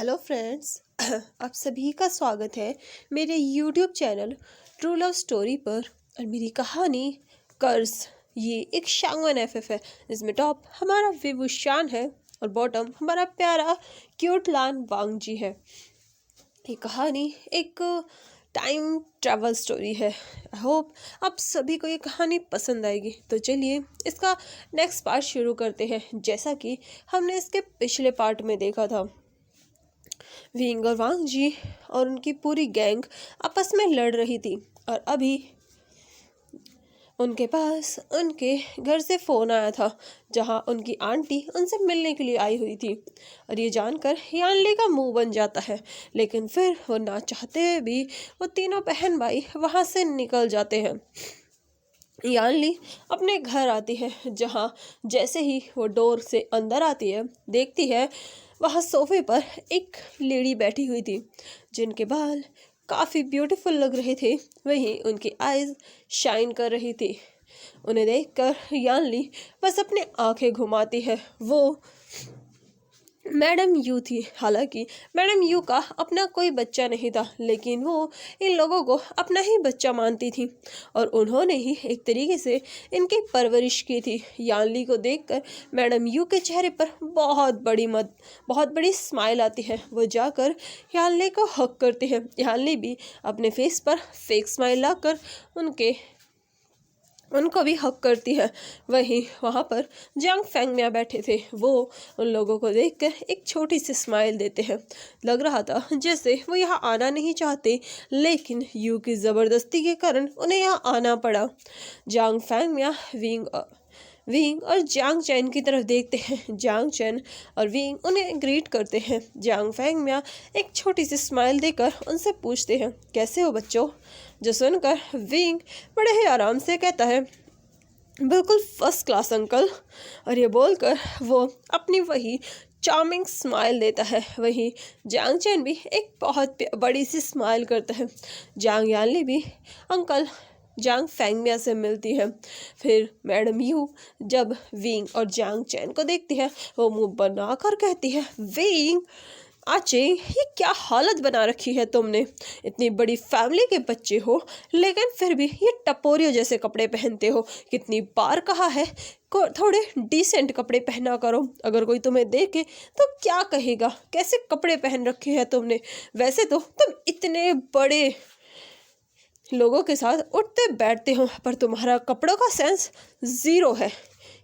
Hello friends. आप सभी का स्वागत है मेरे YouTube channel true love story पर। और मेरी कहानी कर्ज, ये एक शांगवन एफएफ है। इसमें टॉप हमारा विभूषान है और बॉटम हमारा प्यारा क्यूट लान वांगजी है। ये कहानी एक टाइम ट्रैवल स्टोरी है। आई होप आप सभी को ये कहानी पसंद आएगी। तो चलिए इसका नेक्स्ट पार्ट शुरू करते हैं। जैसा कि हमने इसके पिछले पार्ट में देखा था, विंग और वांग जी और उनकी पूरी गैंग आपस में लड़ रही थी और अभी उनके पास उनके घर से फ़ोन आया था जहां उनकी आंटी उनसे मिलने के लिए आई हुई थी। और ये जानकर यानली का मुंह बन जाता है, लेकिन फिर वो ना चाहते हुए भी वो तीनों बहन भाई वहां से निकल जाते हैं। यानली अपने घर आती है जहां जैसे ही वो डोर से अंदर आती है, देखती है वहाँ सोफे पर एक लेडी बैठी हुई थी जिनके बाल काफ़ी ब्यूटीफुल लग रहे थे। वहीं उनकी आईज शाइन कर रही थी। उन्हें देखकर यानली बस अपने आंखें घुमाती है। वो मैडम यू थी। हालांकि मैडम यू का अपना कोई बच्चा नहीं था, लेकिन वो इन लोगों को अपना ही बच्चा मानती थी और उन्होंने ही एक तरीके से इनकी परवरिश की थी। यानली को देखकर मैडम यू के चेहरे पर बहुत बड़ी स्माइल आती है। वो जाकर यानली को हक करती है। यानली भी अपने फेस पर फेक स्माइल लाकर उनको भी हक करती है। वहीं वहाँ पर जांग फेंगमिया बैठे थे। वो उन लोगों को देखकर एक छोटी सी स्माइल देते हैं। लग रहा था जैसे वो यहाँ आना नहीं चाहते, लेकिन यू की ज़बरदस्ती के कारण उन्हें यहाँ आना पड़ा। जांग फेंगमिया विंग और जांग चैन की तरफ देखते हैं। जांग चैन और विंग उन्हें ग्रीट करते हैं। जांग फेंगमिया एक छोटी सी स्माइल देकर उनसे पूछते हैं, कैसे हो बच्चों? जो सुनकर विंग बड़े ही आराम से कहता है, बिल्कुल फर्स्ट क्लास अंकल। और ये बोलकर वो अपनी वही चार्मिंग स्माइल देता है। वहीं जांग चैन भी एक बहुत बड़ी सी स्माइल करता है। जांग यानली भी अंकल जांग फेंगमिया से मिलती है। फिर मैडम यू जब विंग और जांग चैन को देखती है, वो मुंह बनाकर कहती है, विंग आचे, ये क्या हालत बना रखी है तुमने? इतनी बड़ी फैमिली के बच्चे हो, लेकिन फिर भी ये टपोरियों जैसे कपड़े पहनते हो। कितनी बार कहा है को थोड़े डिसेंट कपड़े पहना करो। अगर कोई तुम्हें देखे तो क्या कहेगा? कैसे कपड़े पहन रखे हैं तुमने? वैसे तो तुम इतने बड़े लोगों के साथ उठते बैठते हो, पर तुम्हारा कपड़ों का सेंस ज़ीरो है।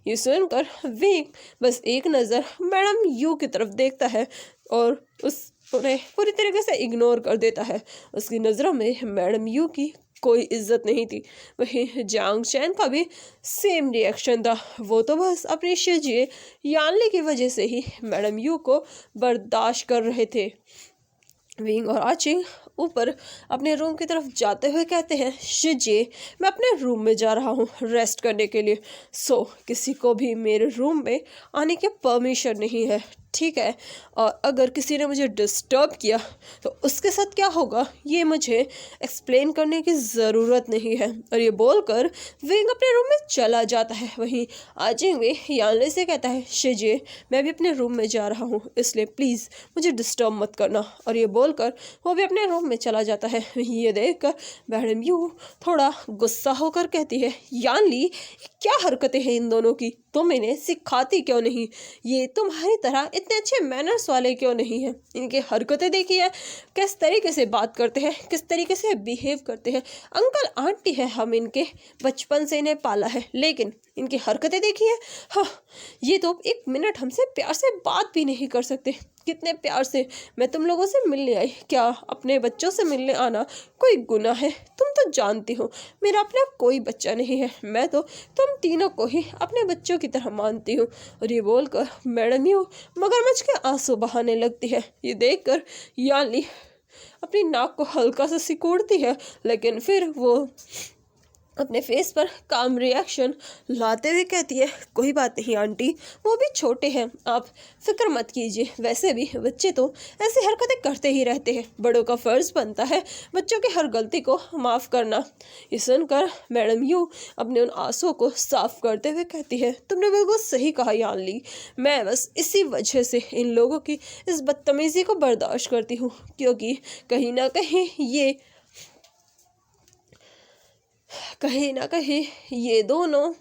ये सुनकर विंग बस एक नज़र मैडम यू की तरफ देखता है और उन्हें पूरी तरीके से इग्नोर कर देता है। उसकी नज़रों में मैडम यू की कोई इज्जत नहीं थी। वहीं जांग चैन का भी सेम रिएक्शन था। वो तो बस अपनी शिजिए यानली की वजह से ही मैडम यू को बर्दाश्त कर रहे थे। विंग और आचिंग ऊपर अपने रूम की तरफ जाते हुए कहते हैं, शिजिए, मैं अपने रूम में जा रहा हूँ रेस्ट करने के लिए। किसी को भी मेरे रूम में आने की परमिशन नहीं है, ठीक है? और अगर किसी ने मुझे डिस्टर्ब किया तो उसके साथ क्या होगा ये मुझे एक्सप्लेन करने की ज़रूरत नहीं है। और ये बोलकर विंग अपने रूम में चला जाता है। वहीं आजिंग भी यानली से कहता है, शिजिए, मैं भी अपने रूम में जा रहा हूँ, इसलिए प्लीज़ मुझे डिस्टर्ब मत करना। और ये बोलकर वो भी अपने रूम में चला जाता है। ये देखकर मैडम यू थोड़ा गुस्सा होकर कहती है, यानली, क्या हरकतें हैं इन दोनों की? तुम इन्हें सिखाती क्यों नहीं? ये तुम्हारी तरह इतने अच्छे मैनर्स वाले क्यों नहीं हैं? इनकी हरकतें देखी है, किस तरीके से बात करते हैं, किस तरीके से बिहेव करते हैं। अंकल आंटी है, हम इनके बचपन से इन्हें पाला है, लेकिन इनकी हरकतें देखी है। हाँ, ये तो एक मिनट हमसे प्यार से बात भी नहीं कर सकते। कितने प्यार से मैं तुम लोगों से मिलने आई। क्या अपने बच्चों से मिलने आना कोई गुनाह है? तुम तो जानती हो मेरा अपना कोई बच्चा नहीं है। मैं तो तुम तीनों को ही अपने बच्चों की तरह मानती हूँ। और ये बोलकर मैडम यू मगरमच्छ के आंसू बहाने लगती है। ये देखकर यानली अपनी नाक को हल्का सा सिकोड़ती है, लेकिन फिर वो अपने फेस पर काम रिएक्शन लाते हुए कहती है, कोई बात नहीं आंटी, वो भी छोटे हैं, आप फिक्र मत कीजिए। वैसे भी बच्चे तो ऐसी हरकतें करते ही रहते हैं, बड़ों का फर्ज बनता है बच्चों की हर गलती को माफ़ करना। ये सुनकर मैडम यू अपने उन आंसुओं को साफ करते हुए कहती है, तुमने बिल्कुल सही कहा यानली, मैं बस इसी वजह से इन लोगों की इस बदतमीज़ी को बर्दाश्त करती हूँ, क्योंकि कहीं ना कहीं ये दोनों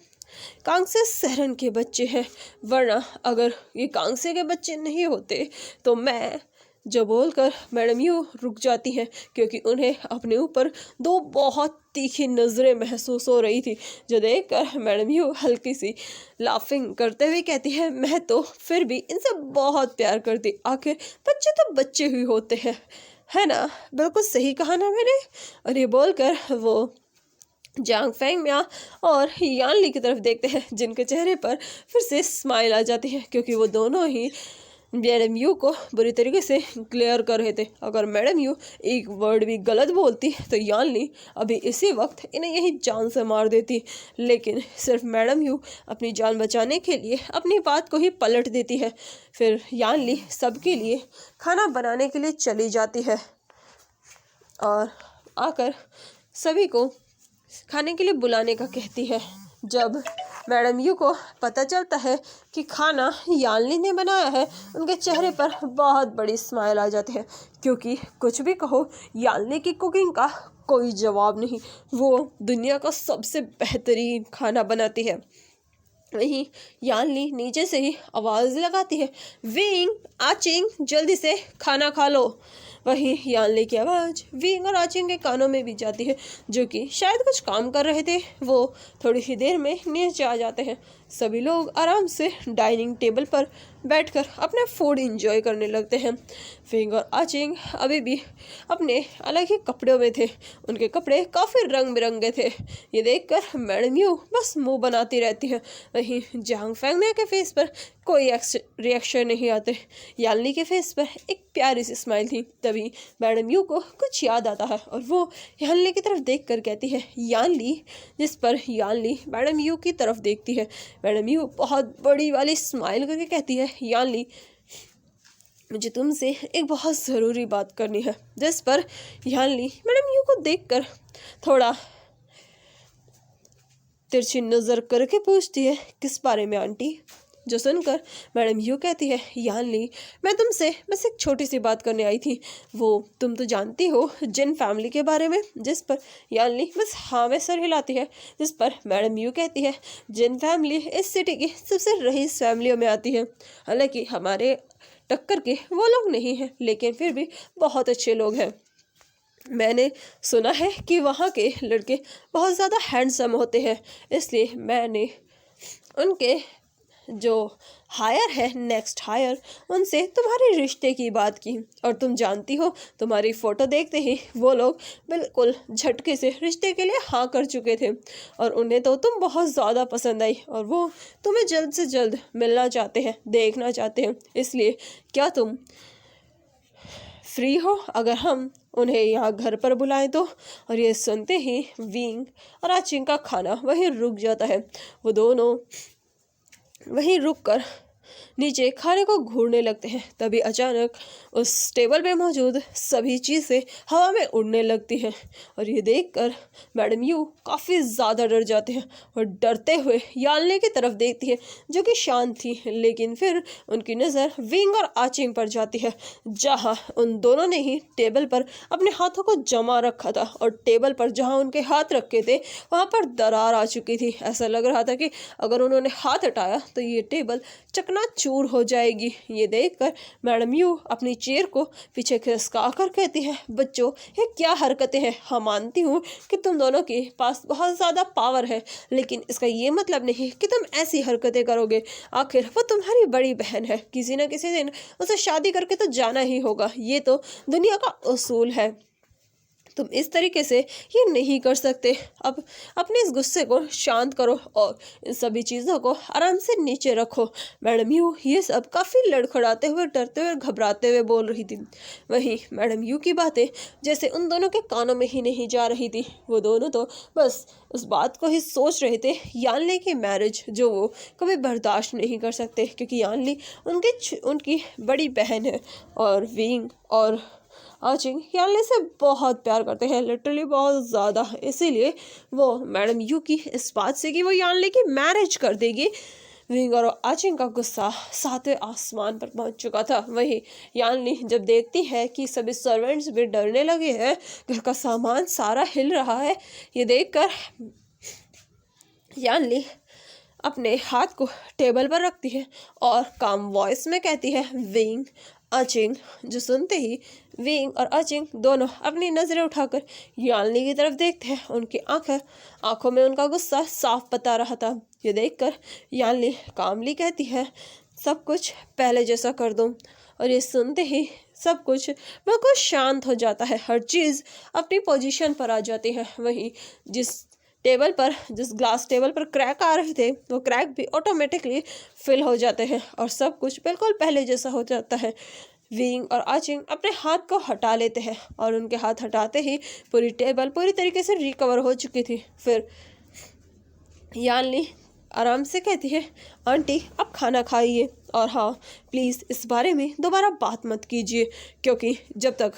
कांगसे सहरन के बच्चे हैं, वरना अगर ये कांगसे के बच्चे नहीं होते तो मैं जो बोलकर मैडम यू रुक जाती हैं, क्योंकि उन्हें अपने ऊपर दो बहुत तीखी नज़रें महसूस हो रही थी, जो देखकर मैडम यू हल्की सी लाफिंग करते हुए कहती है, मैं तो फिर भी इनसे बहुत प्यार करती, आखिर बच्चे तो बच्चे ही होते हैं, है ना, बिल्कुल सही कहा ना मैंने। और ये बोलकर वो जांग फेंगमिया और यानली की तरफ देखते हैं, जिनके चेहरे पर फिर से स्माइल आ जाती है, क्योंकि वो दोनों ही मैडम यू को बुरी तरीके से क्लियर कर रहे थे। अगर मैडम यू एक वर्ड भी गलत बोलती तो यानली अभी इसी वक्त इन्हें यही जान से मार देती, लेकिन सिर्फ मैडम यू अपनी जान बचाने के लिए अपनी बात को ही पलट देती है। फिर यानली सबके लिए खाना बनाने के लिए चली जाती है और आकर सभी को खाने के लिए बुलाने का कहती है। जब मैडम यू को पता चलता है कि खाना यानली ने बनाया है, उनके चेहरे पर बहुत बड़ी स्माइल आ जाती है, क्योंकि कुछ भी कहो यानली की कुकिंग का कोई जवाब नहीं, वो दुनिया का सबसे बेहतरीन खाना बनाती है। वहीं यानली नीचे से ही आवाज़ लगाती है, विंग आचिंग जल्दी से खाना खा लो। वहीं यानली की आवाज़ विंग और आचिंग के कानों में भी जाती है, जो कि शायद कुछ काम कर रहे थे। वो थोड़ी ही देर में नीचे आ जाते हैं। सभी लोग आराम से डाइनिंग टेबल पर बैठकर अपना फूड एंजॉय करने लगते हैं। विंग और आचिंग अभी भी अपने अलग ही कपड़ों में थे, उनके कपड़े काफ़ी रंग बिरंगे थे। ये देखकर मैडम यू बस मुंह बनाती रहती है। वहीं जांग फेंगमिया के फेस पर कोई रिएक्शन नहीं आते। यानली के फेस पर एक प्यारी सी स्माइल थी। तभी मैडम यू को कुछ याद आता है और वो यानली की तरफ देख कर कहती है, यानली, जिस पर यानली मैडम यू की तरफ देखती है। मैडम यू बहुत बड़ी वाली स्माइल करके कहती है, यानली, मुझे तुमसे एक बहुत ज़रूरी बात करनी है। जिस पर यानली मैडम यू को देखकर थोड़ा तिरछी नज़र करके पूछती है, किस बारे में आंटी? जो सुनकर मैडम यू कहती है, यानली, मैं तुमसे बस एक छोटी सी बात करने आई थी। वो तुम तो जानती हो जिन फैमिली के बारे में। जिस पर यानली बस हाँ में सर हिलाती है। जिस पर मैडम यू कहती है, जिन फैमिली इस सिटी की सबसे रईस फैमिलियों में आती है। हालांकि हमारे टक्कर के वो लोग नहीं हैं, लेकिन फिर भी बहुत अच्छे लोग हैं। मैंने सुना है कि वहाँ के लड़के बहुत ज़्यादा हैंडसम होते हैं, इसलिए मैंने उनके जो हायर है, नेक्स्ट हायर, उनसे तुम्हारे रिश्ते की बात की। और तुम जानती हो, तुम्हारी फ़ोटो देखते ही वो लोग बिल्कुल झटके से रिश्ते के लिए हाँ कर चुके थे और उन्हें तो तुम बहुत ज़्यादा पसंद आई और वो तुम्हें जल्द से जल्द मिलना चाहते हैं, देखना चाहते हैं। इसलिए क्या तुम फ्री हो अगर हम उन्हें यहाँ घर पर बुलाएं तो? और ये सुनते ही विंग और आचिंग का खाना वहीं रुक जाता है। वो दोनों वहीं रुककर नीचे खाने को घूरने लगते हैं। तभी अचानक उस टेबल पे मौजूद सभी चीज़ें हवा में उड़ने लगती हैं और ये देखकर मैडम यू काफ़ी ज़्यादा डर जाते हैं और डरते हुए यानली की तरफ देखती है, जो कि शांत थी। लेकिन फिर उनकी नज़र विंग और आचिंग पर जाती है, जहाँ उन दोनों ने ही टेबल पर अपने हाथों को जमा रखा था और टेबल पर जहाँ उनके हाथ रखे थे वहाँ पर दरार आ चुकी थी। ऐसा लग रहा था कि अगर उन्होंने हाथ हटाया तो ये टेबल चकनाचूर हो जाएगी। ये देखकर मैडम यू अपनी चेयर को पीछे खिसका कर कहती है, बच्चों, ये क्या हरकतें हैं? हाँ, मानती हूँ कि तुम दोनों के पास बहुत ज़्यादा पावर है, लेकिन इसका ये मतलब नहीं कि तुम ऐसी हरकतें करोगे। आखिर वो तुम्हारी बड़ी बहन है, किसी न किसी दिन उसे शादी करके तो जाना ही होगा, ये तो दुनिया का उसूल है। तुम इस तरीके से ये नहीं कर सकते। अब अपने इस गुस्से को शांत करो और इन सभी चीज़ों को आराम से नीचे रखो। मैडम यू ये सब काफ़ी लड़खड़ाते हुए, डरते हुए, घबराते हुए बोल रही थी। वहीं मैडम यू की बातें जैसे उन दोनों के कानों में ही नहीं जा रही थी। वो दोनों तो बस उस बात को ही सोच रहे थे, यानली की मैरिज जो वो कभी बर्दाश्त नहीं कर सकते, क्योंकि यानली उनकी बड़ी बहन है और विंग और आचिंग यानली से बहुत प्यार करते हैं, लिटरली बहुत ज़्यादा। इसीलिए वो मैडम यू की इस बात से कि वो यानली की मैरिज कर देगी, विंग और आचिंग का गुस्सा सातवें आसमान पर पहुंच चुका था। वहीं यानली जब देखती है कि सभी सर्वेंट्स भी डरने लगे हैं, घर का सामान सारा हिल रहा है, ये देखकर यानली अपने हाथ को टेबल पर रखती है और काम वॉइस में कहती है, विंग, आचिंग। जो सुनते ही विंग और आचिंग दोनों अपनी नज़रें उठाकर यानली की तरफ देखते हैं। उनकी आंखों में उनका गुस्सा साफ बता रहा था। ये देखकर यानली कामली कहती है, सब कुछ पहले जैसा कर दूं। और ये सुनते ही सब कुछ बिल्कुल शांत हो जाता है, हर चीज़ अपनी पोजीशन पर आ जाती है। वहीं जिस ग्लास टेबल पर क्रैक आ रहे थे, वो क्रैक भी ऑटोमेटिकली फिल हो जाते हैं और सब कुछ बिल्कुल पहले जैसा हो जाता है। विंग और आचिंग अपने हाथ को हटा लेते हैं और उनके हाथ हटाते ही पूरी टेबल पूरी तरीके से रिकवर हो चुकी थी। फिर यानली आराम से कहती है, आंटी अब खाना खाइए और हाँ प्लीज़ इस बारे में दोबारा बात मत कीजिए, क्योंकि जब तक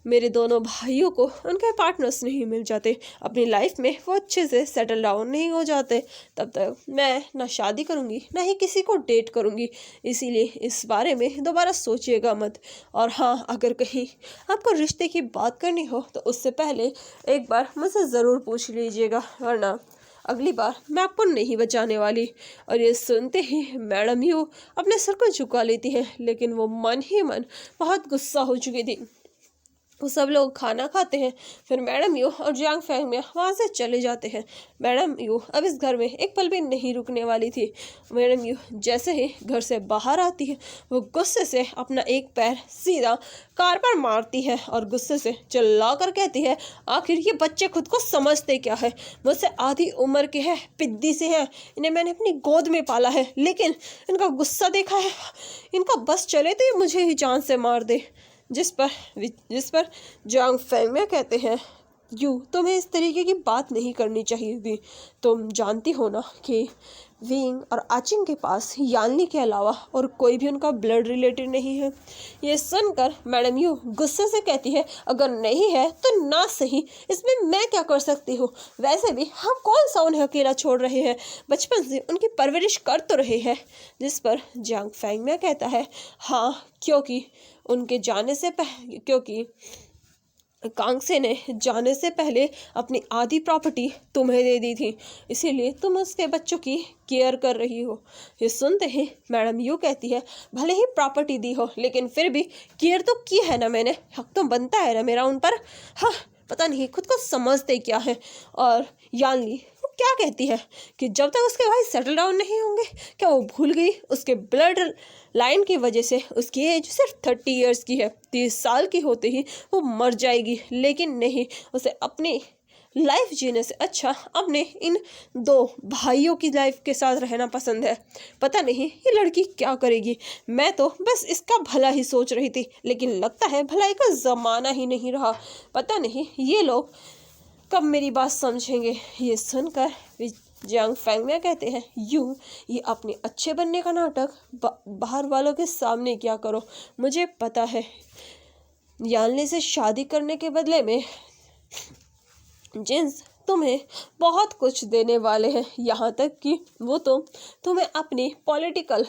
मेरे दोनों भाइयों को उनके पार्टनर्स नहीं मिल जाते, अपनी लाइफ में वो अच्छे से सेटल डाउन नहीं हो जाते, तब तक मैं ना शादी करूँगी ना ही किसी को डेट करूँगी। इसीलिए इस बारे में दोबारा सोचिएगा मत। और हाँ, अगर कहीं आपको रिश्ते की बात करनी हो तो उससे पहले एक बार मुझसे ज़रूर पूछ लीजिएगा, वरना अगली बार मैं आपको नहीं बचाने वाली। और ये सुनते ही मैडम यू अपने सर को झुका लेती है, लेकिन वो मन ही मन बहुत गुस्सा हो चुकी थी। वो सब लोग खाना खाते हैं, फिर मैडम यू और जियांग फेंगमिया वहाँ से चले जाते हैं। मैडम यू अब इस घर में एक पल भी नहीं रुकने वाली थी। मैडम यू जैसे ही घर से बाहर आती है, वो गुस्से से अपना एक पैर सीधा कार पर मारती है और गुस्से से चिल्ला कर कहती है, आखिर ये बच्चे खुद को समझते क्या है, मुझसे आधी उम्र के हैं, पिद्दी से हैं, इन्हें मैंने अपनी गोद में पाला है, लेकिन इनका गुस्सा देखा है, इनका बस चले तो ये मुझे ही जान से मार दे। जिस पर जियांग फेंगमिया कहते हैं, यू तुम्हें इस तरीके की बात नहीं करनी चाहिए थी। तुम जानती हो ना कि विंग और आचिंग के पास यानली के अलावा और कोई भी उनका ब्लड रिलेटेड नहीं है। ये सुनकर मैडम यू गुस्से से कहती है, अगर नहीं है तो ना सही, इसमें मैं क्या कर सकती हूँ, वैसे भी हम कौन सा उन्हें अकेला छोड़ रहे हैं, बचपन से उनकी परवरिश कर तो रहे हैं। जिस पर जियांग फेंगमिया कहता है, हाँ क्योंकि कांगसे ने जाने से पहले अपनी आधी प्रॉपर्टी तुम्हें दे दी थी, इसीलिए तुम उसके बच्चों की केयर कर रही हो। ये सुनते ही मैडम यू कहती है, भले ही प्रॉपर्टी दी हो लेकिन फिर भी केयर तो की है ना मैंने, हक तो बनता है ना मेरा उन पर। हाँ पता नहीं खुद को समझते क्या है। और यानली वो क्या कहती है कि जब तक उसके भाई सेटल डाउन नहीं होंगे, क्या वो भूल गई उसके ब्लड लाइन की वजह से उसकी एज सिर्फ 30 ईयर्स की है, 30 साल की होते ही वो मर जाएगी। लेकिन नहीं, उसे अपनी लाइफ जीने से अच्छा अपने इन दो भाइयों की लाइफ के साथ रहना पसंद है। पता नहीं ये लड़की क्या करेगी, मैं तो बस इसका भला ही सोच रही थी, लेकिन लगता है भलाई का ज़माना ही नहीं रहा। पता नहीं ये लोग कब मेरी बात समझेंगे। ये सुनकर जियांग फेंगमिया कहते हैं, यूं ये अपने अच्छे बनने का नाटक बाहर वालों के सामने क्या करो, मुझे पता है यानली से शादी करने के बदले में जिन्स तुम्हें बहुत कुछ देने वाले हैं, यहाँ तक कि वो तो तुम्हें अपनी पॉलिटिकल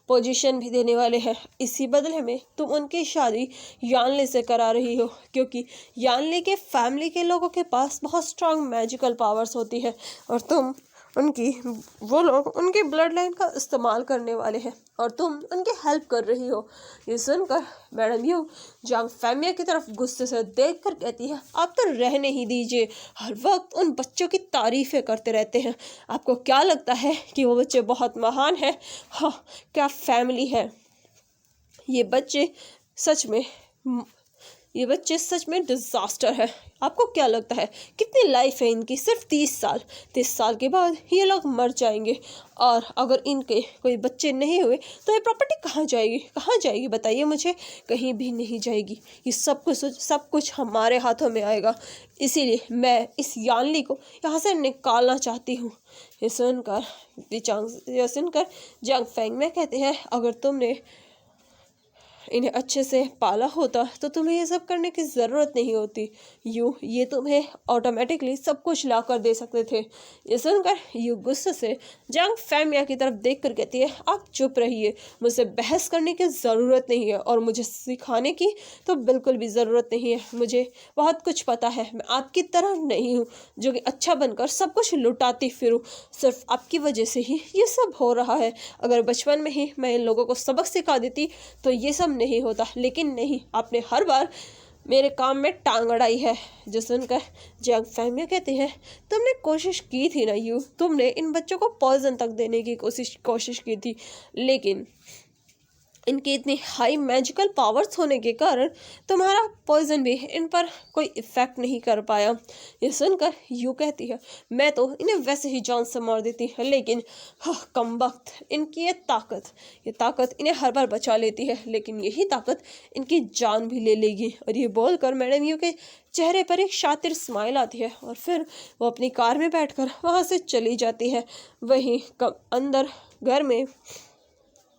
पोजीशन भी देने वाले हैं। इसी बदले में तुम उनकी शादी यानली से करा रही हो, क्योंकि यानली के फैमिली के लोगों के पास बहुत स्ट्रांग मैजिकल पावर्स होती है और वो लोग उनकी ब्लड लाइन का इस्तेमाल करने वाले हैं और तुम उनकी हेल्प कर रही हो। ये सुनकर मैडम यू जियांग फेंगमिया की तरफ गुस्से से देख कर कहती है, आप तो रहने ही दीजिए, हर वक्त उन बच्चों की तारीफ़ें करते रहते हैं। आपको क्या लगता है कि वो बच्चे बहुत महान हैं? हाँ, क्या फैमिली है ये बच्चे सच में ये बच्चे सच में डिजास्टर है। आपको क्या लगता है कितनी लाइफ है इनकी? सिर्फ 30 साल। 30 साल के बाद ये लोग मर जाएंगे, और अगर इनके कोई बच्चे नहीं हुए तो ये प्रॉपर्टी कहाँ जाएगी? कहाँ जाएगी बताइए मुझे? कहीं भी नहीं जाएगी। ये सब कुछ हमारे हाथों में आएगा। इसीलिए मैं इस यानली को यहाँ से निकालना चाहती हूँ। ये सुनकर जांग फेंग में कहते हैं, अगर तुमने इन्हें अच्छे से पाला होता तो तुम्हें ये सब करने की ज़रूरत नहीं होती। ये तुम्हें ऑटोमेटिकली सब कुछ ला कर दे सकते थे। ये सुनकर यू गुस्से से जांग फैमिया की तरफ देख कर कहती है, आप चुप रहिए, मुझसे बहस करने की ज़रूरत नहीं है और मुझे सिखाने की तो बिल्कुल भी ज़रूरत नहीं है। मुझे बहुत कुछ पता है। मैं आपकी तरह नहीं हूँ जो कि अच्छा बनकर सब कुछ लुटाती फिरूँ। सिर्फ आपकी वजह से ही ये सब हो रहा है। अगर बचपन में ही मैं इन लोगों को सबक सिखा देती तो ये सब नहीं होता, लेकिन नहीं, आपने हर बार मेरे काम में टांग अड़ाई है। जो सुनकर जांग फैमिया कहते हैं, तुमने कोशिश की थी ना तुमने इन बच्चों को पॉइजन तक देने की कोशिश की थी, लेकिन इनकी इतनी हाई मैजिकल पावर्स होने के कारण तुम्हारा पॉइजन भी इन पर कोई इफेक्ट नहीं कर पाया। ये सुनकर यू कहती है, मैं तो इन्हें वैसे ही जान से मार देती है, लेकिन कमबख्त इनकी ये ताकत इन्हें हर बार बचा लेती है, लेकिन यही ताकत इनकी जान भी ले लेगी। और ये बोलकर मैडम यू के चेहरे पर एक शातिर स्माइल आती है और फिर वो अपनी कार में बैठकर वहाँ से चली जाती है। वहीं अंदर घर में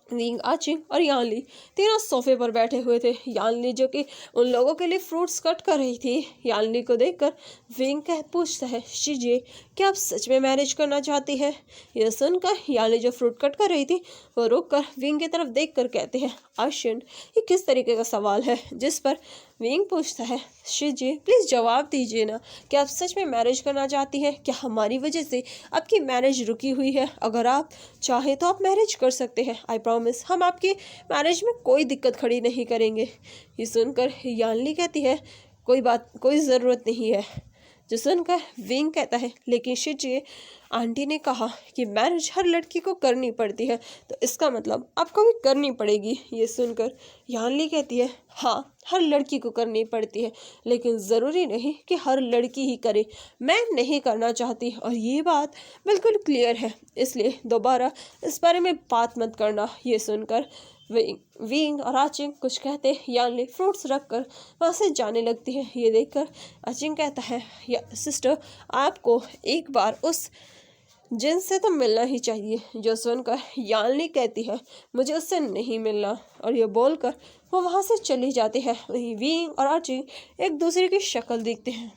विंग, आचिंग और यानली तीनों सोफे पर बैठे हुए थे। यानली जो कि उन लोगों के लिए फ्रूट्स कट कर रही थी। यानली को देखकर विंग पूछता है, शीजिए क्या आप सच में मैरिज करना चाहती है? यह सुनकर यानली जो फ्रूट कट कर रही थी वो रुक कर विंग की तरफ देख कर कहते हैं, आशियन ये किस तरीके का सवाल है? जिस पर विंग पूछता है, शीजिए प्लीज़ जवाब दीजिए ना, क्या आप सच में मैरिज करना चाहती हैं? क्या हमारी वजह से आपकी मैरिज रुकी हुई है? अगर आप चाहें तो आप मैरिज कर सकते हैं। आई प्रॉमिस हम आपकी मैरिज में कोई दिक्कत खड़ी नहीं करेंगे। ये सुनकर यानली कहती है, कोई ज़रूरत नहीं है। जो सुनकर विंग कहता है, लेकिन शीजिए आंटी ने कहा कि मैरिज हर लड़की को करनी पड़ती है, तो इसका मतलब आपको भी करनी पड़ेगी। ये सुनकर यानली कहती है, हाँ हर लड़की को करनी पड़ती है, लेकिन ज़रूरी नहीं कि हर लड़की ही करे। मैं नहीं करना चाहती और ये बात बिल्कुल क्लियर है, इसलिए दोबारा इस बारे में बात मत करना। ये सुनकर विंग और आचिंग कुछ कहते यानली फ्रूट्स रख कर वहाँ से जाने लगती है। ये देखकर आचिंग कहता है, या सिस्टर आपको एक बार उस जिन से तो मिलना ही चाहिए। जो सुनकर यानली कहती है, मुझे उससे नहीं मिलना, और ये बोलकर वो वहाँ से चली जाती है। वहीं विंग और आचिंग एक दूसरे की शक्ल देखते हैं।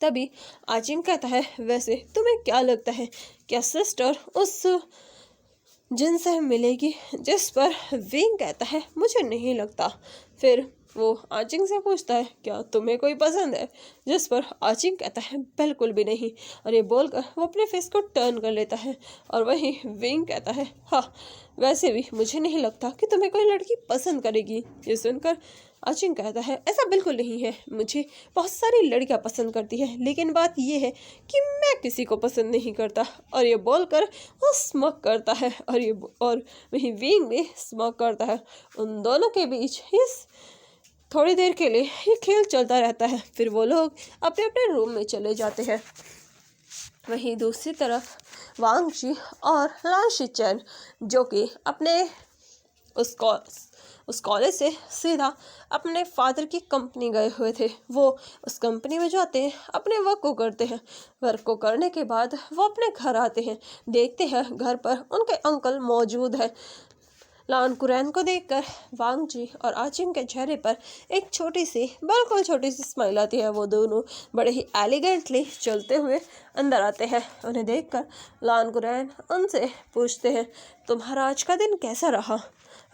तभी आचिंग कहता है, वैसे तुम्हें क्या लगता है क्या सिस्टर उस जिनसे मिलेगी? जिस पर विंग कहता है, मुझे नहीं लगता। फिर वो आचिंग से पूछता है, क्या तुम्हें कोई पसंद है? जिस पर आचिंग कहता है, बिल्कुल भी नहीं। और ये बोलकर वो अपने फेस को टर्न कर लेता है। और वहीं विंग कहता है, हाँ वैसे भी मुझे नहीं लगता कि तुम्हें कोई लड़की पसंद करेगी। ये सुनकर आचिंग कहता है, ऐसा बिल्कुल नहीं है, मुझे बहुत सारी लड़कियां पसंद करती है, लेकिन बात यह है कि मैं किसी को पसंद नहीं करता। और ये बोलकर वो स्मोक करता है और वहीं विंग भी स्मोक करता है। उन दोनों के बीच इस थोड़ी देर के लिए ये खेल चलता रहता है। फिर वो लोग अपने अपने रूम में चले जाते हैं। वहीं दूसरी तरफ वांग जी और लान शिचैन जो कि अपने उस कॉलेज से सीधा अपने फादर की कंपनी गए हुए थे। वो उस कंपनी में जाते हैं, अपने वर्क को करते हैं। वर्क को करने के बाद वो अपने घर आते हैं, देखते हैं घर पर उनके अंकल मौजूद है। लान कुरैन को देखकर वांग जी और आचिंग के चेहरे पर एक बिल्कुल छोटी सी स्माइल आती है। वो दोनों बड़े ही एलिगेंटली चलते हुए अंदर आते हैं। उन्हें देखकर लान कुरैन उनसे पूछते हैं, तुम्हारा आज का दिन कैसा रहा?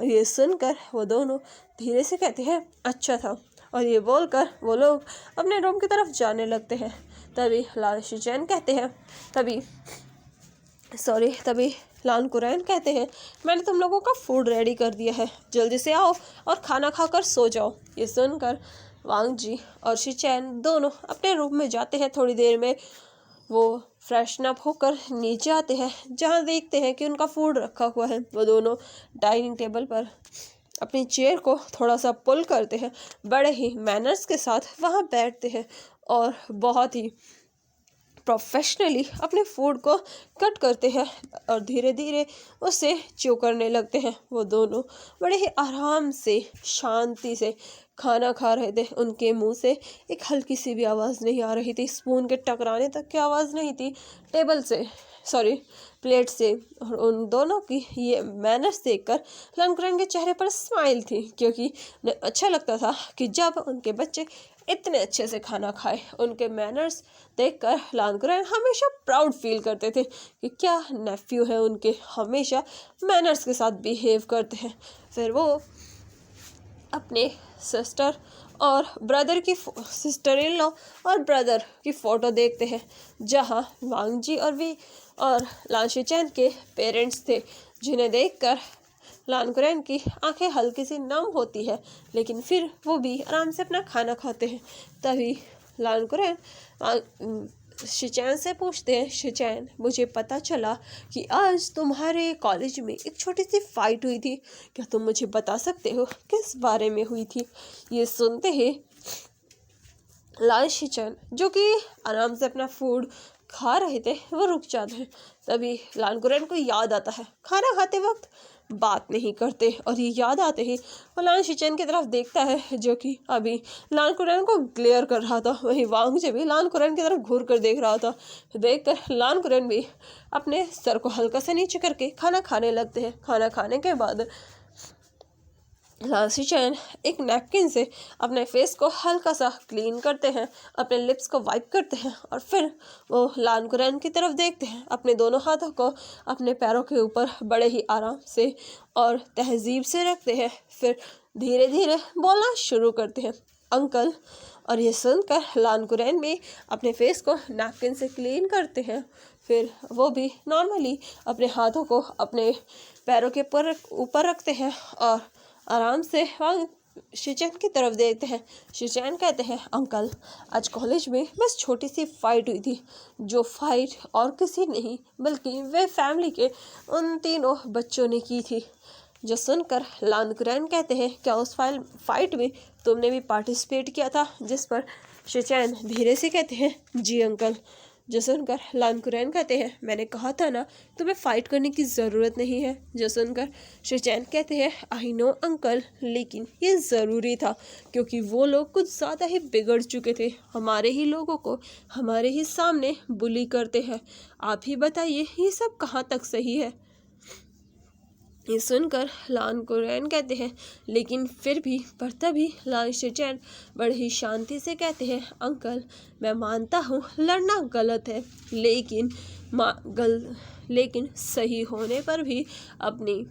ये सुनकर वो दोनों धीरे से कहते हैं, अच्छा था। और ये बोलकर वो लोग अपने रूम की तरफ जाने लगते हैं। तभी लान कुरैन कहते हैं, मैंने तुम लोगों का फूड रेडी कर दिया है, जल्दी से आओ और खाना खाकर सो जाओ। ये सुनकर वांग जी और शिचैन दोनों अपने रूम में जाते हैं। थोड़ी देर में वो फ्रेशन अप होकर नीचे आते हैं, जहाँ देखते हैं कि उनका फूड रखा हुआ है। वो दोनों डाइनिंग टेबल पर अपनी चेयर को थोड़ा सा पुल करते हैं, बड़े ही मैनर्स के साथ वहाँ बैठते हैं और बहुत ही प्रोफेशनली अपने फूड को कट करते हैं और धीरे धीरे उसे च्यू करने लगते हैं। वो दोनों बड़े ही आराम से शांति से खाना खा रहे थे। उनके मुंह से एक हल्की सी भी आवाज़ नहीं आ रही थी, स्पून के टकराने तक की आवाज़ नहीं थी टेबल से, सॉरी प्लेट से। और उन दोनों की ये मैनर्स देखकर लंकरन के चेहरे पर स्माइल थी, क्योंकि उन्हें अच्छा लगता था कि जब उनके बच्चे इतने अच्छे से खाना खाए। उनके मैनर्स देखकर लंकरन हमेशा प्राउड फील करते थे कि क्या नेफ्यू है उनके, हमेशा मैनर्स के साथ बिहेव करते हैं। फिर वो अपने सिस्टर और ब्रदर की सिस्टर इन लॉ और ब्रदर की फ़ोटो देखते हैं, जहां वांग जी और लान शिचैन के पेरेंट्स थे, जिन्हें देखकर लानकुरैन की आंखें हल्की सी नम होती है, लेकिन फिर वो भी आराम से अपना खाना खाते हैं। तभी लानकुरैन शिचैन से पूछते हैं, शिचैन मुझे पता चला कि आज तुम्हारे कॉलेज में एक छोटी सी फाइट हुई थी, क्या तुम मुझे बता सकते हो किस बारे में हुई थी? ये सुनते ही लान शिचैन, जो कि आराम से अपना फूड खा रहे थे, वो रुक जाते हैं। तभी लानकुरैन को याद आता है, खाना खाते वक्त बात नहीं करते, और ये याद आते ही वो लान शिचैन की तरफ देखता है, जो कि अभी लानकुरैन को ग्लेयर कर रहा था। वहीं वांग जी भी लानकुरैन की तरफ घूर कर देख रहा था। देखकर लानकुरैन भी अपने सर को हल्का सा नीचे करके खाना खाने लगते हैं। खाना खाने के बाद लान शिचैन एक नैपकिन से अपने फेस को हल्का सा क्लीन करते हैं, अपने लिप्स को वाइप करते हैं, और फिर वो लानकुरैन की तरफ देखते हैं। अपने दोनों हाथों को अपने पैरों के ऊपर बड़े ही आराम से और तहजीब से रखते हैं। फिर धीरे धीरे बोलना शुरू करते हैं, अंकल। और ये सुनकर लानकुरैन भी अपने फेस को नैपकिन से क्लीन करते हैं। फिर वो भी नॉर्मली अपने हाथों को अपने पैरों के ऊपर रखते हैं और आराम से वांग शिचैन की तरफ देखते हैं। शिचैन कहते हैं, अंकल आज कॉलेज में बस छोटी सी फाइट हुई थी, जो फाइट और किसी नहीं बल्कि वे फैमिली के उन तीनों बच्चों ने की थी। जो सुनकर लानकुरैन कहते हैं, क्या उस फाइट में तुमने भी पार्टिसिपेट किया था? जिस पर शिचैन धीरे से कहते हैं, जी अंकल। जो सुनकर लानकुरैन कहते हैं, मैंने कहा था ना तुम्हें फाइट करने की ज़रूरत नहीं है। जो सुनकर शिचैन कहते हैं, आई नो अंकल, लेकिन ये ज़रूरी था, क्योंकि वो लोग कुछ ज़्यादा ही बिगड़ चुके थे, हमारे ही लोगों को हमारे ही सामने बुली करते हैं। आप ही बताइए ये सब कहाँ तक सही है? ये सुनकर लानकुरैन कहते हैं, लेकिन फिर भी पर तभी लान शिचैन बड़े ही शांति से कहते हैं, अंकल मैं मानता हूँ लड़ना गलत है, लेकिन सही होने पर भी अपनी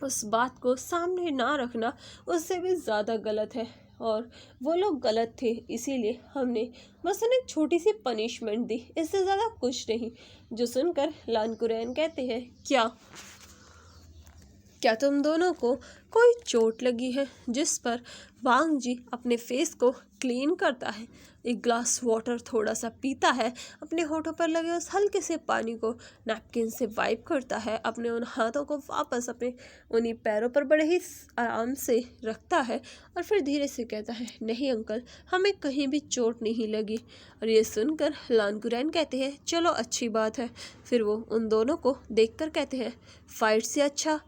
उस बात को सामने ना रखना उससे भी ज़्यादा गलत है। और वो लोग गलत थे, इसीलिए हमने बस उन्हें एक छोटी सी पनिशमेंट दी, इससे ज़्यादा कुछ नहीं। जो सुनकर लानकुरैन कहते हैं, क्या तुम दोनों को कोई चोट लगी है? जिस पर वांग जी अपने फेस को क्लीन करता है, एक ग्लास वाटर थोड़ा सा पीता है, अपने होठों पर लगे उस हल्के से पानी को नैपकिन से वाइप करता है, अपने उन हाथों को वापस अपने उन्हीं पैरों पर बड़े ही आराम से रखता है, और फिर धीरे से कहता है, नहीं अंकल हमें कहीं भी चोट नहीं लगी। और ये सुनकर लानकुरैन कहते हैं, चलो अच्छी बात है। फिर वो उन दोनों को देखकर कहते हैं, फाइट से अच्छा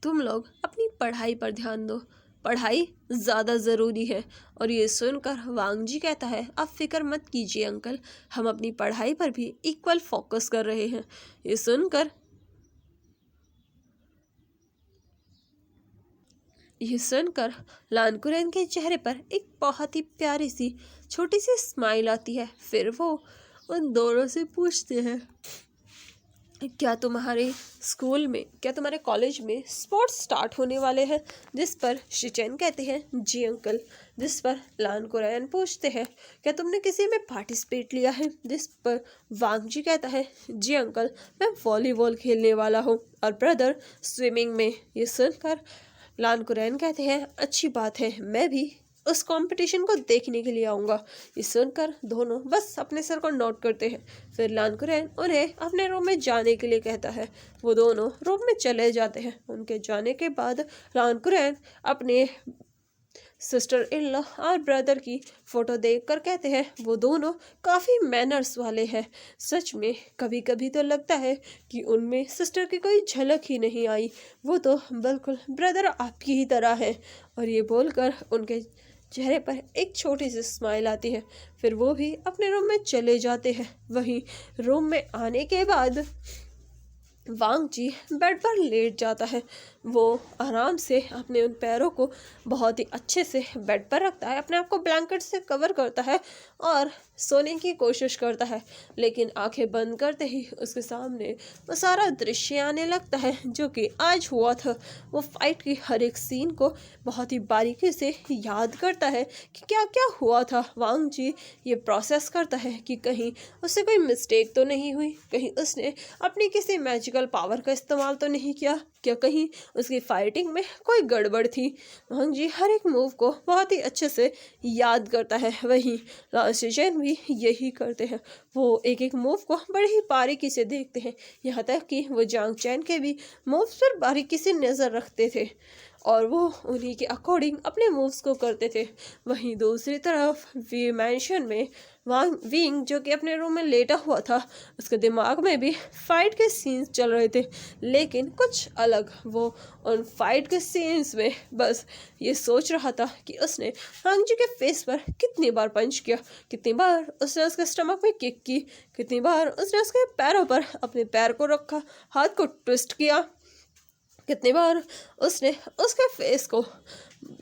तुम लोग अपनी पढ़ाई पर ध्यान दो, पढ़ाई ज़्यादा ज़रूरी है। और ये सुनकर वांग जी कहता है, आप फिक्र मत कीजिए अंकल, हम अपनी पढ़ाई पर भी इक्वल फोकस कर रहे हैं। ये सुनकर लानकुरैन के चेहरे पर एक बहुत ही प्यारी सी छोटी सी स्माइल आती है। फिर वो उन दोनों से पूछते हैं, क्या तुम्हारे कॉलेज में स्पोर्ट्स स्टार्ट होने वाले हैं? जिस पर शिचैन कहते हैं, जी अंकल। जिस पर लानकुरैन पूछते हैं, क्या तुमने किसी में पार्टिसिपेट लिया है? जिस पर वांग जी कहता है, जी अंकल मैं वॉलीबॉल खेलने वाला हूँ, और ब्रदर स्विमिंग में। ये सुनकर लानकुरैन कहते हैं, अच्छी बात है, मैं भी उस कंपटीशन को देखने के लिए आऊँगा। ये सुनकर दोनों बस अपने सर को नोट करते हैं। फिर लान कुरैन उन्हें अपने रूम में जाने के लिए कहता है। वो दोनों रूम में चले जाते हैं। उनके जाने के बाद लान कुरैन अपने सिस्टर इन लॉ और ब्रदर की फ़ोटो देखकर कहते हैं वो दोनों काफ़ी मैनर्स वाले हैं। सच में कभी कभी तो लगता है कि उनमें सिस्टर की कोई झलक ही नहीं आई, वो तो बिल्कुल ब्रदर आपकी ही तरह है। और ये बोलकर उनके चेहरे पर एक छोटी सी स्माइल आती है। फिर वो भी अपने रूम में चले जाते हैं। वहीं रूम में आने के बाद वांग जी बेड पर लेट जाता है। वो आराम से अपने उन पैरों को बहुत ही अच्छे से बेड पर रखता है, अपने आप को ब्लैंकेट से कवर करता है और सोने की कोशिश करता है। लेकिन आंखें बंद करते ही उसके सामने वो सारा दृश्य आने लगता है जो कि आज हुआ था। वो फाइट की हर एक सीन को बहुत ही बारीकी से याद करता है कि क्या क्या हुआ था। वांग जी ये प्रोसेस करता है कि कहीं उससे कोई मिस्टेक तो नहीं हुई, कहीं उसने अपनी किसी मैजिकल पावर का इस्तेमाल तो नहीं किया, क्या कहीं उसकी फाइटिंग में कोई गड़बड़ थी। वांग जी हर एक मूव को बहुत ही अच्छे से याद करता है। वहीं लाओ शिजन भी यही करते हैं। वो एक एक मूव को बड़ी ही बारीकी से देखते हैं, यहाँ तक कि वो जांग चैन के भी मूव्स पर बारीकी से नज़र रखते थे और वो उन्हीं के अकॉर्डिंग अपने मूव्स को करते थे। वहीं दूसरी तरफ वी मैंशन में वांग विंग जो कि अपने रूम में लेटा हुआ था, उसके दिमाग में भी फाइट के सीन्स चल रहे थे, लेकिन कुछ अलग। वो उन फाइट के सीन्स में बस ये सोच रहा था कि उसने वांग जी के फेस पर कितनी बार पंच किया, कितनी बार उसने उसके स्टमक में किक की, कितनी बार उसने उसके पैरों पर अपने पैर को रखा, हाथ को ट्विस्ट किया, कितनी बार उसने उसके फेस को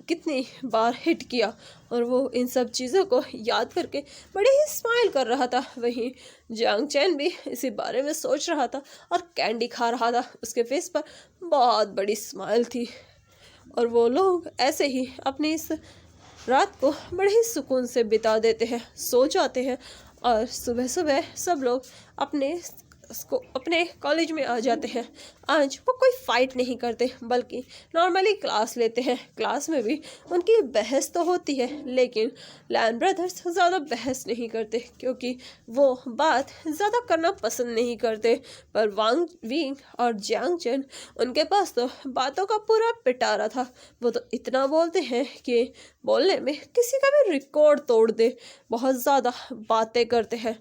कितनी बार हिट किया। और वो इन सब चीज़ों को याद करके बड़ी ही स्माइल कर रहा था। वहीं जांग चैन भी इसी बारे में सोच रहा था और कैंडी खा रहा था। उसके फेस पर बहुत बड़ी स्माइल थी और वो लोग ऐसे ही अपनी इस रात को बड़े ही सुकून से बिता देते हैं, सो जाते हैं और सुबह सुबह सब लोग अपने कॉलेज में आ जाते हैं। आज वो कोई फाइट नहीं करते बल्कि नॉर्मली क्लास लेते हैं। क्लास में भी उनकी बहस तो होती है, लेकिन लैन ब्रदर्स ज़्यादा बहस नहीं करते क्योंकि वो बात ज़्यादा करना पसंद नहीं करते। पर वांग विंग और जियांग चेन उनके पास तो बातों का पूरा पिटारा था। वो तो इतना बोलते हैं कि बोलने में किसी का भी रिकॉर्ड तोड़ दे, बहुत ज़्यादा बातें करते हैं।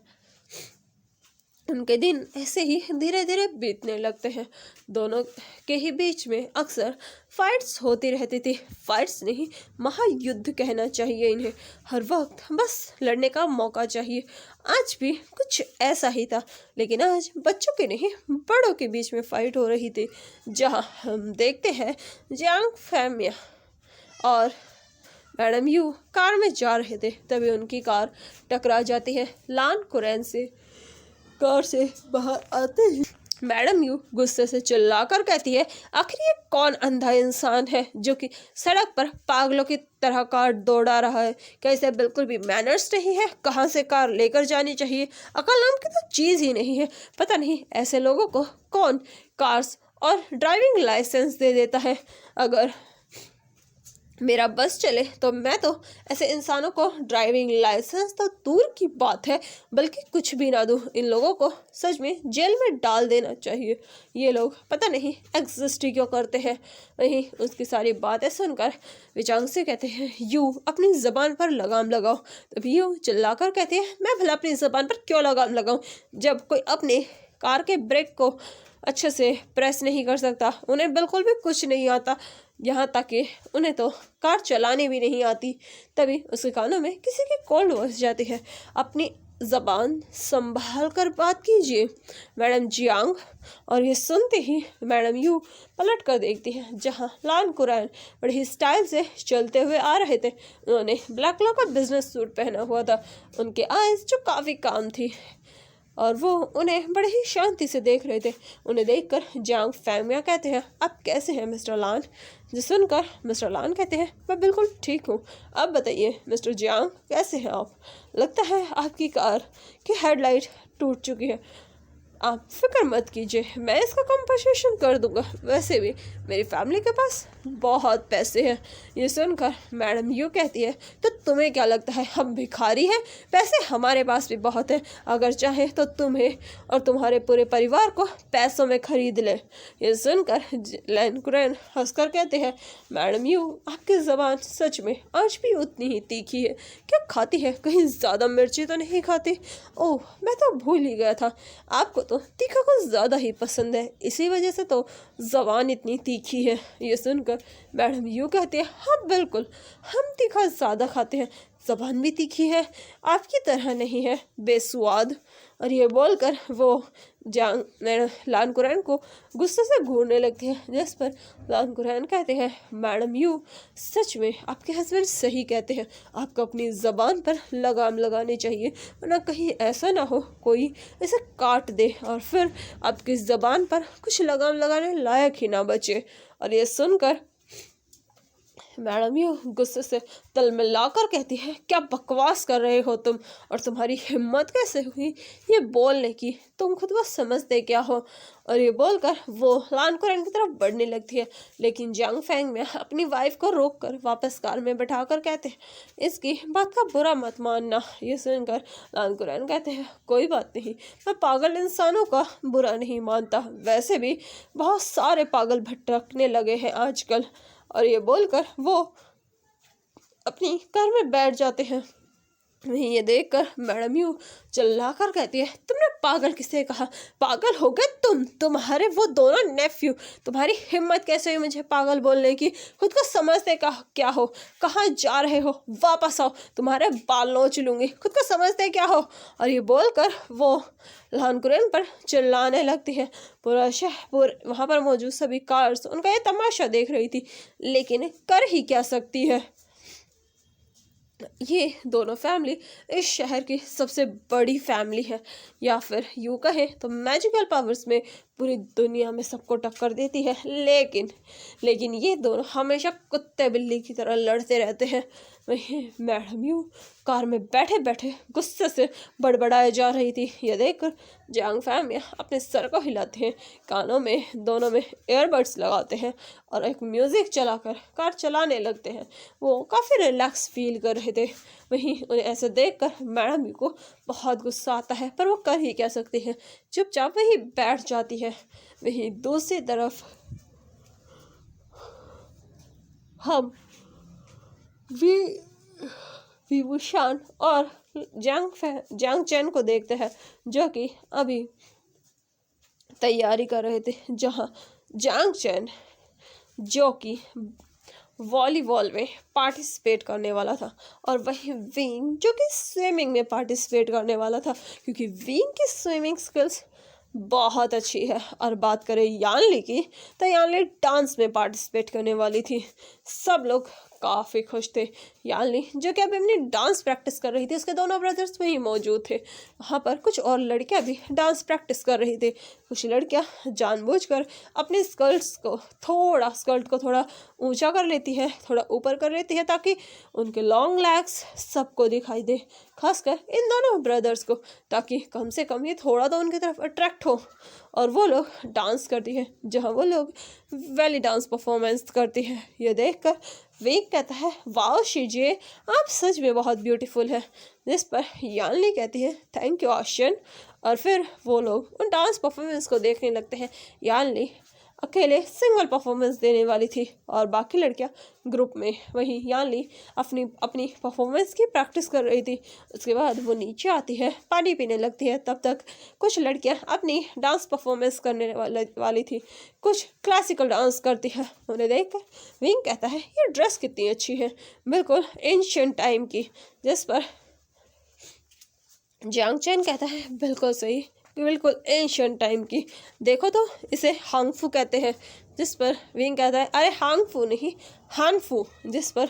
उनके दिन ऐसे ही धीरे धीरे बीतने लगते हैं। दोनों के ही बीच में अक्सर फाइट्स होती रहती थी। फाइट्स नहीं, महायुद्ध कहना चाहिए इन्हें। हर वक्त बस लड़ने का मौका चाहिए। आज भी कुछ ऐसा ही था, लेकिन आज बच्चों के नहीं बड़ों के बीच में फाइट हो रही थी। जहां हम देखते हैं जियांग फैमिया और मैडम यू कार में जा रहे थे, तभी उनकी कार टकरा जाती है लान कुरैन से। कार से बाहर आते ही मैडम यू गुस्से से चिल्लाकर कहती है, आखिर ये कौन अंधा इंसान है जो कि सड़क पर पागलों की तरह कार दौड़ा रहा है? क्या इसे बिल्कुल भी मैनर्स नहीं है? कहाँ से कार लेकर जानी चाहिए? अकल नाम की तो चीज़ ही नहीं है। पता नहीं ऐसे लोगों को कौन कार्स और ड्राइविंग लाइसेंस दे देता है। अगर मेरा बस चले तो मैं तो ऐसे इंसानों को ड्राइविंग लाइसेंस तो दूर की बात है बल्कि कुछ भी ना दूँ। इन लोगों को सच में जेल में डाल देना चाहिए। ये लोग पता नहीं एग्जिस्ट ही क्यों करते हैं। वहीं उसकी सारी बातें सुनकर विचांग से कहते हैं, यू अपनी ज़बान पर लगाम लगाओ। तभी यू चिल्लाकर कहते हैं, मैं भला अपनी ज़बान पर क्यों लगाम लगाऊं जब कोई अपने कार के ब्रेक को अच्छे से प्रेस नहीं कर सकता, उन्हें बिल्कुल भी कुछ नहीं आता, यहाँ तक कि उन्हें तो कार चलाने भी नहीं आती। तभी उसके कानों में किसी की कॉल बज जाती है, अपनी ज़बान संभाल कर बात कीजिए मैडम जियांग। और ये सुनते ही मैडम यू पलट कर देखती हैं जहाँ लान कुरैन बड़े ही स्टाइल से चलते हुए आ रहे थे। उन्होंने ब्लैक कलर का बिजनेस सूट पहना हुआ था, उनके आईज जो काफ़ी काम थी और वो उन्हें बड़े ही शांति से देख रहे थे। उन्हें देखकर जियांग फैमिया कहते हैं, आप कैसे हैं मिस्टर लान? जो सुनकर मिस्टर लान कहते हैं, मैं बिल्कुल ठीक हूँ। अब बताइए मिस्टर जियांग कैसे हैं आप? लगता है आपकी कार की हेडलाइट टूट चुकी है। आप फिक्र मत कीजिए, मैं इसका कंपनसेशन कर दूंगा। वैसे भी मेरी फैमिली के पास बहुत पैसे हैं। ये सुनकर मैडम यूँ कहती है, तो तुम्हें क्या लगता है हम भिखारी हैं? पैसे हमारे पास भी बहुत है, अगर चाहे तो तुम्हें और तुम्हारे पूरे परिवार को पैसों में खरीद ले। ये सुनकर लैन कुरैन हंसकर कहते हैं, मैडम यू आपकी ज़बान सच में आज भी उतनी ही तीखी है। क्या खाती है? कहीं ज़्यादा मिर्ची तो नहीं खाती? ओह, मैं तो भूल ही गया था, आपको तो तीखा कुछ ज़्यादा ही पसंद है, इसी वजह से तो ज़बान इतनी तीखी है। ये सुनकर मैडम यूँ कहती है, हाँ बिल्कुल, हम तीखा ज़्यादा खाते हैं, ज़बान भी तीखी है, आपकी तरह नहीं है बेस्वाद। और ये बोलकर वो लान कुरैन को गुस्से से घूरने लगती है, जिस पर लान कुरैन कहते हैं, मैडम यू सच में आपके हस्बैंड सही कहते हैं, आपको अपनी ज़बान पर लगाम लगानी चाहिए, वरना कहीं ऐसा ना हो कोई इसे काट दे और फिर आपकी ज़बान पर कुछ लगाम लगाने लायक ही ना बचे। और ये सुनकर मैडम यू गुस्से से तलमिलाकर कहती है, क्या बकवास कर रहे हो तुम, और तुम्हारी हिम्मत कैसे हुई ये बोलने की, तुम खुद को समझते क्या हो? और ये बोलकर वो लान कुरैन की तरफ बढ़ने लगती है, लेकिन जांग फेंग में अपनी वाइफ को रोककर वापस कार में बैठाकर कहते हैं, इसकी बात का बुरा मत मानना। ये सुनकर लान कुरैन कहते हैं, कोई बात नहीं, मैं पागल इंसानों का बुरा नहीं मानता, वैसे भी बहुत सारे पागल भटकने लगे हैं आजकल। और ये बोलकर वो अपनी कार में बैठ जाते हैं। वहीं ये देखकर मैडम यू चिल्लाकर कहती है, तुमने पागल किसे कहा? पागल हो गए तुम्हारे वो दोनों नेफ्यू, तुम्हारी हिम्मत कैसे हुई मुझे पागल बोलने की? खुद को समझते का क्या हो? कहाँ जा रहे हो? वापस आओ, तुम्हारे बाल नोच लूंगी, खुद को समझते क्या हो? और ये बोलकर वो लान कुरैन पर चिल्लाने लगती है। पूरा शहर वहाँ पर मौजूद सभी कार्स उनका ये तमाशा देख रही थी, लेकिन कर ही क्या सकती है। ये दोनों फैमिली इस शहर की सबसे बड़ी फैमिली है, या फिर यूँ कहें तो मैजिकल पावर्स में पूरी दुनिया में सबको टक्कर देती है। लेकिन ये दोनों हमेशा कुत्ते बिल्ली की तरह लड़ते रहते हैं। वहीं मैडम यू कार में बैठे बैठे गुस्से से बड़बड़ाए जा रही थी। यह देखकर जांग फैमिली अपने सर को हिलाते हैं, कानों में दोनों में एयरबड्स लगाते हैं और एक म्यूज़िक चलाकर कार चलाने लगते हैं। वो काफ़ी रिलैक्स फील कर रहे थे। वहीं उन्हें ऐसे देखकर मैडम को बहुत गुस्सा आता है, पर वो कर ही क्या सकती है, चुपचाप वहीं बैठ जाती है। वहीं दूसरी तरफ हम विभूषण और जांग चैन को देखते हैं, जो कि अभी तैयारी कर रहे थे। जहां जांग चैन जो कि वॉलीबॉल में पार्टिसिपेट करने वाला था, और वहीं विंग जो कि स्विमिंग में पार्टिसिपेट करने वाला था, क्योंकि विंग की स्विमिंग स्किल्स बहुत अच्छी है। और बात करें यानली की, तो यानली डांस में पार्टिसिपेट करने वाली थी। सब लोग काफ़ी खुश थे। यानली जो कि अभी अपनी डांस प्रैक्टिस कर रही थी, उसके दोनों ब्रदर्स वहीं मौजूद थे। वहाँ पर कुछ और लड़कियाँ भी डांस प्रैक्टिस कर रही थी। कुछ लड़कियाँ जानबूझकर अपने स्कर्ट को थोड़ा ऊंचा कर लेती है, थोड़ा ऊपर कर लेती है, ताकि उनके लॉन्ग लेग्स सबको दिखाई दे, खासकर इन दोनों ब्रदर्स को, ताकि कम से कम ये थोड़ा तो उनकी तरफ अट्रैक्ट हो और वो लोग डांस करती है, जहाँ वो लोग वैली डांस परफॉर्मेंस करती है। ये देखकर विंग कहता है, वाओ शीजिए, आप सच में बहुत ब्यूटीफुल है। जिस पर यानली कहती है, थैंक यू आशन। और फिर वो लोग उन डांस परफॉर्मेंस को देखने लगते हैं। यानली अकेले सिंगल परफॉर्मेंस देने वाली थी और बाकी लड़कियां ग्रुप में। वहीं यानली अपनी परफॉर्मेंस की प्रैक्टिस कर रही थी। उसके बाद वो नीचे आती है, पानी पीने लगती है। तब तक कुछ लड़कियां अपनी डांस परफॉर्मेंस करने वाली थी, कुछ क्लासिकल डांस करती है। उन्हें देखकर विंग कहता है, ये ड्रेस कितनी अच्छी है, बिल्कुल एंशिएंट टाइम की। जिस पर जांग चैन कहता है, बिल्कुल सही, बिल्कुल एंशिएंट टाइम की, देखो तो इसे हांगफू कहते हैं। जिस पर विंग कहता है, अरे हांगफू नहीं, हानफू। जिस पर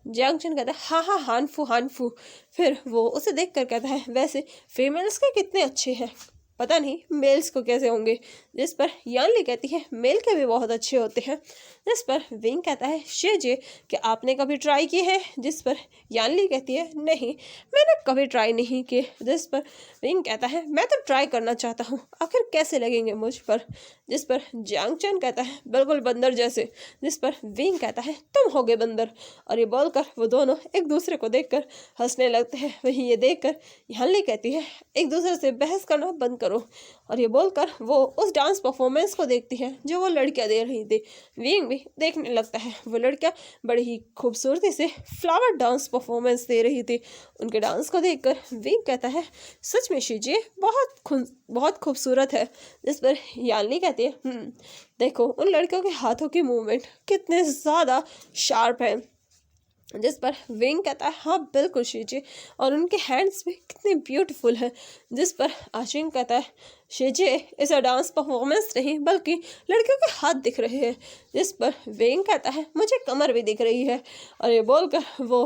जांग चैन कहता है, हाँ हाँ हानफू। फिर वो उसे देख कर कहता है, वैसे फीमेल्स के कितने अच्छे हैं, पता नहीं मेल्स को कैसे होंगे। जिस पर यानली कहती है मेल के भी बहुत अच्छे होते हैं। जिस पर विंग कहता है शेजे कि आपने कभी ट्राई की है। जिस पर यानली कहती है नहीं, मैंने कभी ट्राई नहीं किए। जिस पर विंग कहता है मैं तो ट्राई करना चाहता हूँ, आखिर कैसे लगेंगे मुझ पर। जिस पर जियांग चेन कहता है बिल्कुल बंदर जैसे। जिस पर विंग कहता है तुम होगे बंदर। और ये बोलकर वो दोनों एक दूसरे को देखकर हंसने लगते हैं। वहीं ये देखकर यानली कहती है एक दूसरे से बहस करना बंद करो। और ये बोलकर वो उस डांस परफॉर्मेंस को देखती है जो वो लड़कियां दे रही थी। विंग भी देखने लगता है। वो लड़कियां बड़ी ही खूबसूरती से फ्लावर डांस परफॉर्मेंस दे रही थी। उनके डांस को देखकर विंग कहता है सच में शीजी बहुत खूबसूरत है। जिस पर यानली कहती है देखो उन लड़कियों के हाथों की मूवमेंट कितने ज़्यादा शार्प है। जिस पर विंग कहता है हाँ बिल्कुल शीजी, और उनके हैंड्स भी कितने ब्यूटीफुल हैं। जिस पर आशिंग कहता है शीजी इसे डांस परफॉर्मेंस नहीं बल्कि लड़कियों के हाथ दिख रहे हैं। जिस पर विंग कहता है मुझे कमर भी दिख रही है। और ये बोलकर वो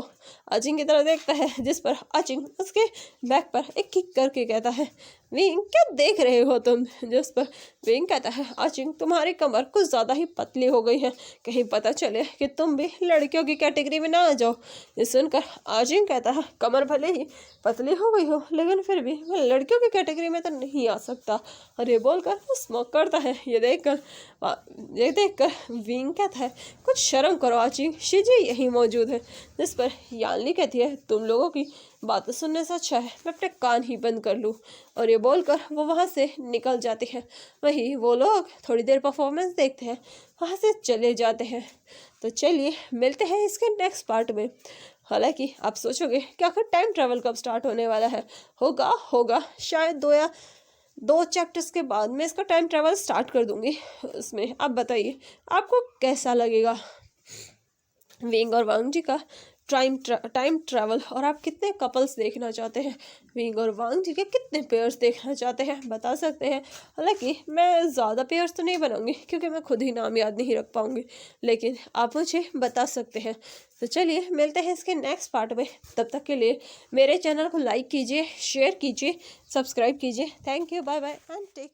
आचिंग की तरफ देखता है। जिस पर आचिंग उसके बैक पर एक किक करके कहता है विंग क्या देख रहे हो तुम। जिस पर विंग कहता है आचिंग तुम्हारी कमर कुछ ज़्यादा ही पतली हो गई है, कहीं पता चले कि तुम भी लड़कियों की कैटेगरी में ना आ जाओ। ये सुनकर आचिंग कहता है कमर भले ही पतली हो गई हो लेकिन फिर भी मैं लड़कियों की कैटेगरी में तो नहीं आ सकता। और ये बोलकर वो स्मोक करता है। ये देखकर विंग कहता है कुछ शर्म करो आचिंग, शीजी यही मौजूद है। जिस पर यानली कहती है तुम लोगों की बातें सुनने से अच्छा है मैं अपने कान ही बंद कर लूँ। और ये बोलकर वो वहाँ से निकल जाती है। वहीं वो लोग थोड़ी देर परफॉर्मेंस देखते हैं, वहाँ से चले जाते हैं। तो चलिए मिलते हैं इसके नेक्स्ट पार्ट में। हालांकि आप सोचोगे कि आखिर टाइम ट्रैवल कब स्टार्ट होने वाला है। होगा शायद 2 चैप्टर्स के बाद मैं इसका टाइम ट्रैवल स्टार्ट कर दूंगी। उसमें आप बताइए आपको कैसा लगेगा विंग और वांग जी का टाइम ट्रैवल, और आप कितने कपल्स देखना चाहते हैं, विंग और वांग जी के कितने पेयर्स देखना चाहते हैं बता सकते हैं। हालांकि मैं ज़्यादा पेयर्स तो नहीं बनाऊंगी क्योंकि मैं खुद ही नाम याद नहीं रख पाऊंगी, लेकिन आप मुझे बता सकते हैं। तो चलिए मिलते हैं इसके नेक्स्ट पार्ट में। तब तक के लिए मेरे चैनल को लाइक कीजिए, शेयर कीजिए, सब्सक्राइब कीजिए। Thank you, bye bye and take